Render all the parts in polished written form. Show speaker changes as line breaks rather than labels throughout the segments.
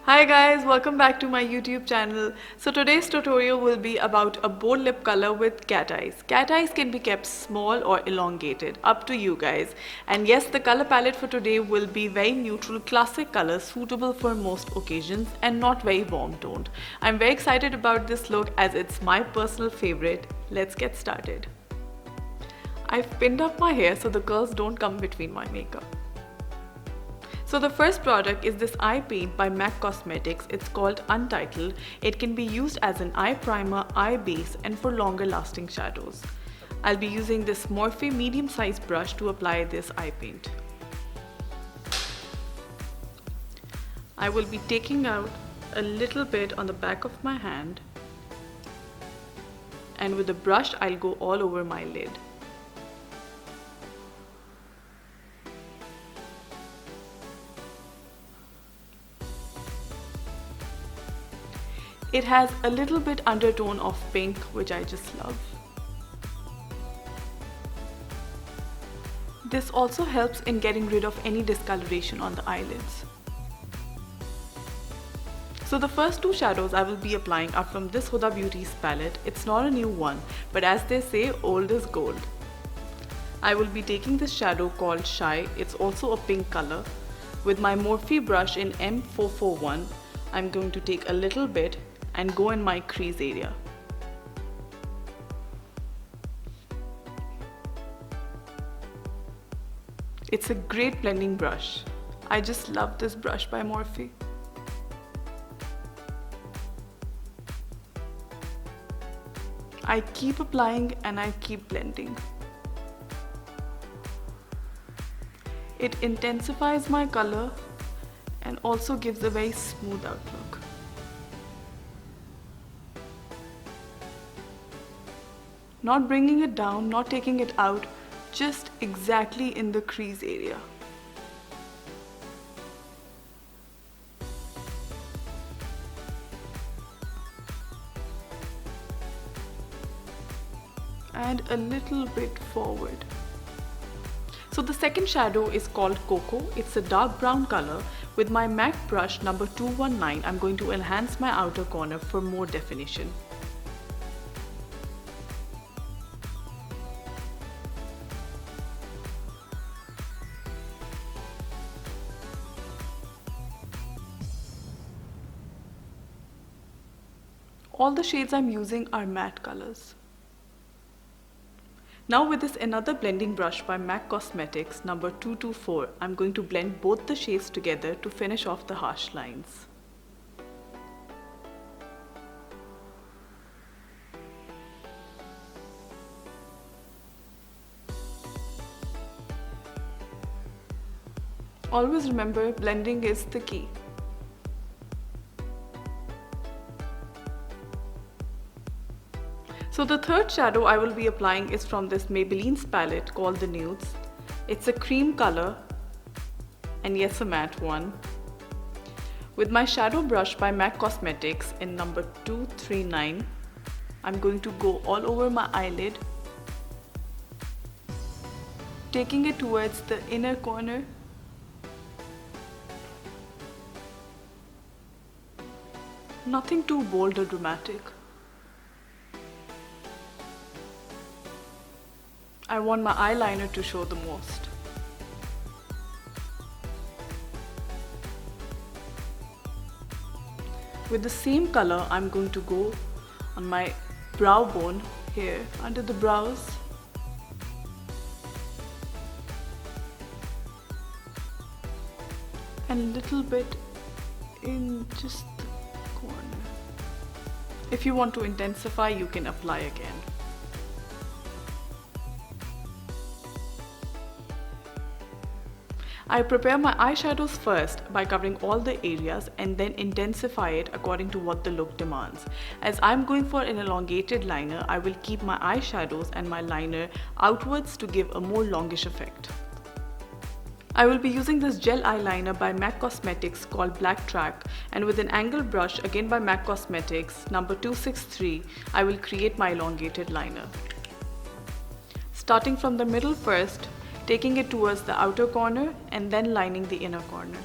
Hi guys, welcome back to my YouTube channel. So today's tutorial will be about a bold lip color with cat eyes. Cat eyes can be kept small or elongated, up to you guys. And yes, the color palette for today will be very neutral, classic colors suitable for most occasions and not very warm toned. I'm very excited about this look as it's my personal favorite. Let's get started. I've pinned up my hair so the curls don't come between my makeup. So the first product is this eye paint by MAC Cosmetics. It's called Untitled. It can be used as an eye primer, eye base, and for longer lasting shadows. I'll be using this Morphe medium sized brush to apply this eye paint. I will be taking out a little bit on the back of my hand, and with the brush I'll go all over my lid. It has a little bit undertone of pink, which I just love. This also helps in getting rid of any discoloration on the eyelids. So the first two shadows I will be applying are from this Huda Beauty's palette. It's not a new one, but as they say, old is gold. I will be taking this shadow called Shy. It's also a pink color. With my Morphe brush in M441, I'm going to take a little bit and go in my crease area. It's a great blending brush. I just love this brush by Morphe. I keep applying and I keep blending. It intensifies my color and also gives a very smooth outlook. Not bringing it down, not taking it out, just exactly in the crease area. And a little bit forward. So the second shadow is called CoCo. It's a dark brown color. With my MAC brush number 219, I'm going to enhance my outer corner for more definition. All the shades I'm using are matte colors. Now with this another blending brush by MAC Cosmetics number 224, I'm going to blend both the shades together to finish off the harsh lines. Always remember, blending is the key. So the third shadow I will be applying is from this Maybelline's palette called the Nudes. It's a cream color and yes, a matte one. With my shadow brush by MAC Cosmetics in number 239, I'm going to go all over my eyelid, taking it towards the inner corner. Nothing too bold or dramatic. I want my eyeliner to show the most. With the same color, I'm going to go on my brow bone here, under the brows. And a little bit in just the corner. If you want to intensify, you can apply again. I prepare my eyeshadows first by covering all the areas and then intensify it according to what the look demands. As I'm going for an elongated liner, I will keep my eyeshadows and my liner outwards to give a more longish effect. I will be using this gel eyeliner by MAC Cosmetics called Black Track, and with an angled brush again by MAC Cosmetics number 263, I will create my elongated liner. Starting from the middle first, taking it towards the outer corner and then lining the inner corner.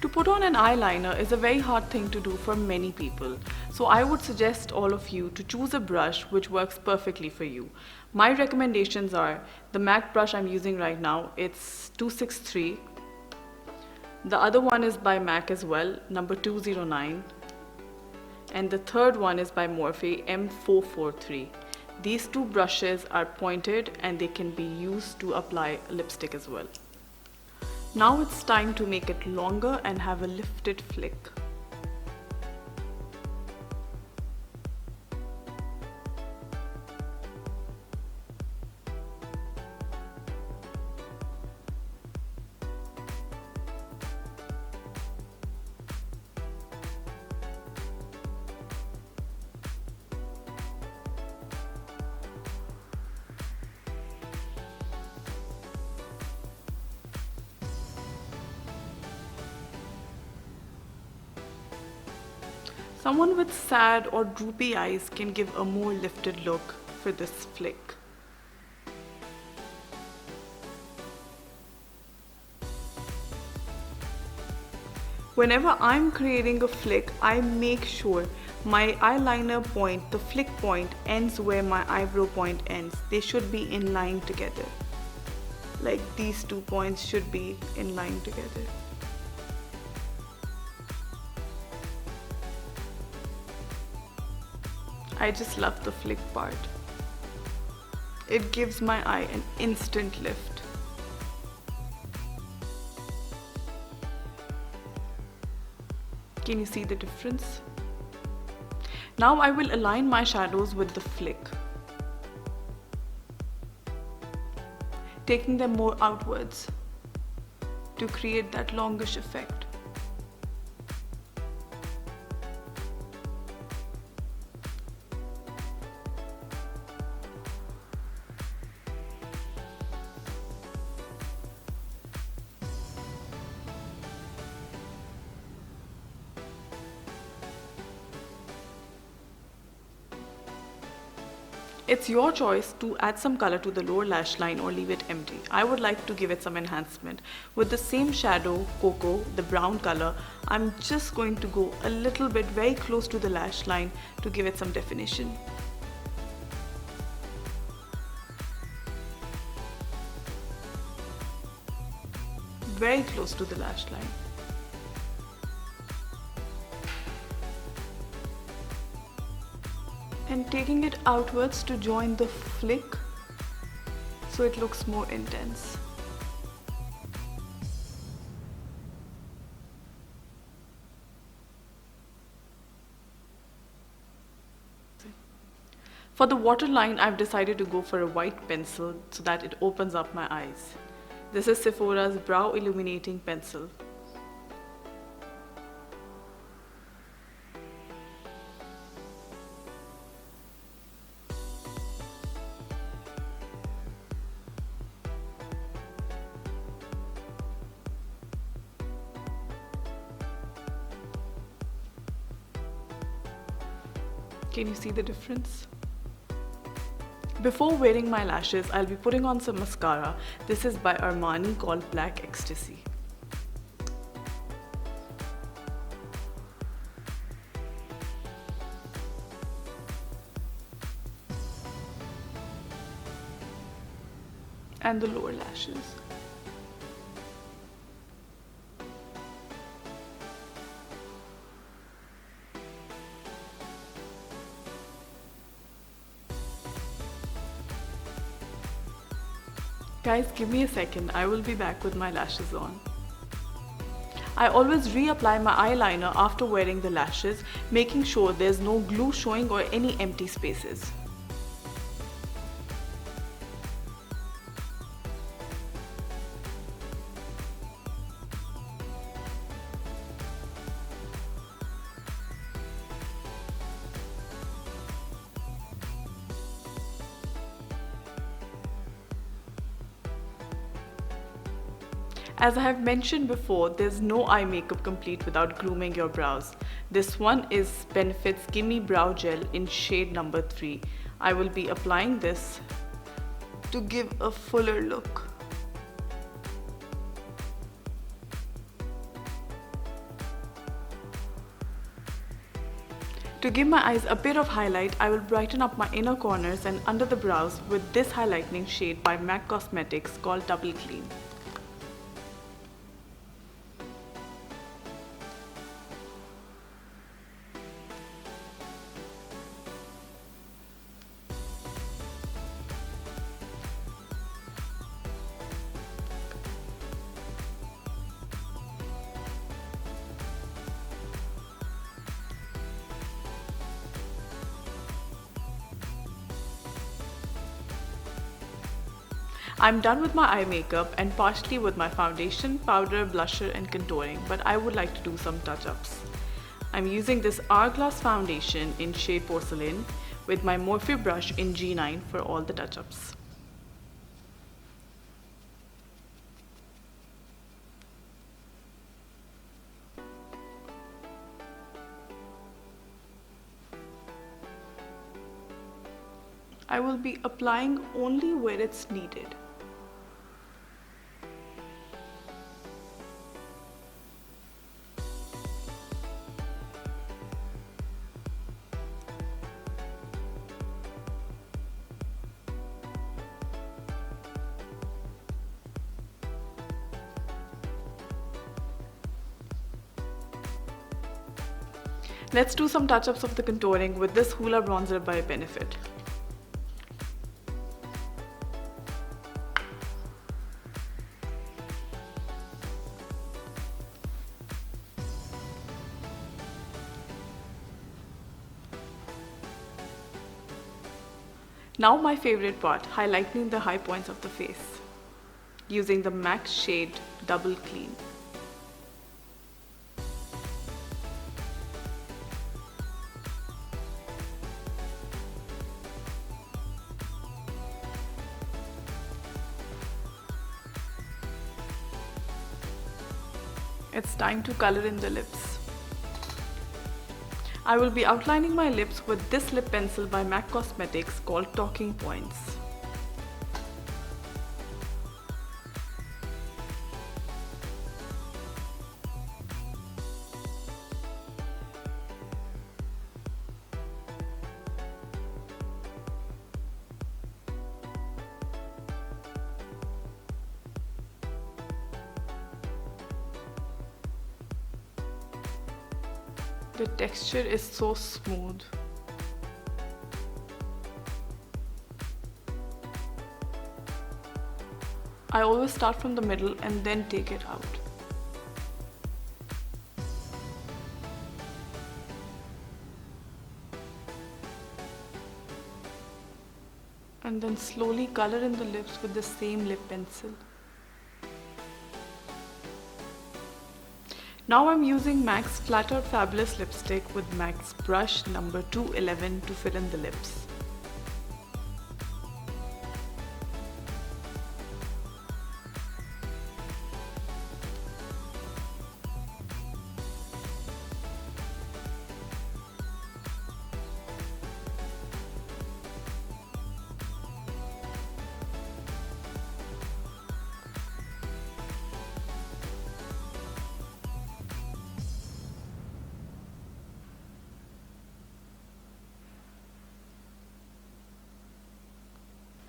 To put on an eyeliner is a very hard thing to do for many people. So I would suggest all of you to choose a brush which works perfectly for you. My recommendations are the MAC brush I'm using right now. It's 263. The other one is by MAC as well, number 209. And the third one is by Morphe, M443. These two brushes are pointed and they can be used to apply lipstick as well. Now it's time to make it longer and have a lifted flick. Someone with sad or droopy eyes can give a more lifted look for this flick. Whenever I'm creating a flick, I make sure my eyeliner point, the flick point, ends where my eyebrow point ends. They should be in line together. Like these 2 points should be in line together. I just love the flick part. It gives my eye an instant lift. Can you see the difference? Now I will align my shadows with the flick, taking them more outwards to create that longish effect. It's your choice to add some color to the lower lash line or leave it empty. I would like to give it some enhancement. With the same shadow, CoCo, the brown color, I'm just going to go a little bit very close to the lash line to give it some definition. Very close to the lash line. And taking it outwards to join the flick so it looks more intense. For the waterline, I've decided to go for a white pencil so that it opens up my eyes. This is Sephora's Brow Illuminating Pencil. Can you see the difference? Before wearing my lashes, I'll be putting on some mascara. This is by Armani called Black Ecstasy. And the lower lashes. Guys, give me a second, I will be back with my lashes on. I always reapply my eyeliner after wearing the lashes, making sure there's no glue showing or any empty spaces. As I have mentioned before, there's no eye makeup complete without grooming your brows. This one is Benefit's Gimme Brow Gel in shade number 3. I will be applying this to give a fuller look. To give my eyes a bit of highlight, I will brighten up my inner corners and under the brows with this highlighting shade by MAC Cosmetics called Double Gleam. I'm done with my eye makeup and partially with my foundation, powder, blusher and contouring, but I would like to do some touch-ups. I'm using this Hourglass foundation in shade Porcelain with my Morphe brush in G9 for all the touch-ups. I will be applying only where it's needed. Let's do some touch-ups of the contouring with this Hoola bronzer by Benefit. Now my favorite part, highlighting the high points of the face using the MAC shade Double Clean. It's time to color in the lips. I will be outlining my lips with this lip pencil by MAC Cosmetics called Talking Points. The texture is so smooth. I always start from the middle and then take it out. And then slowly color in the lips with the same lip pencil. Now I'm using MAC's Flat Out Fabulous lipstick with MAC's brush number 211 to fill in the lips.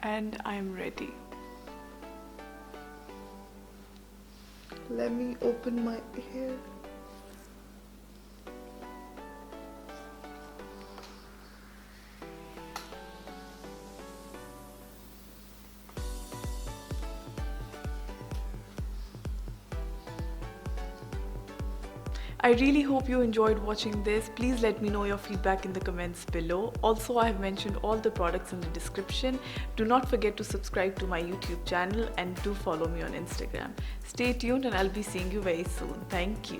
And I'm ready. Let me open my hair. I really hope you enjoyed watching this. Please let me know your feedback in the comments below. Also, I have mentioned all the products in the description. Do not forget to subscribe to my YouTube channel and do follow me on Instagram. Stay tuned and I'll be seeing you very soon. Thank you.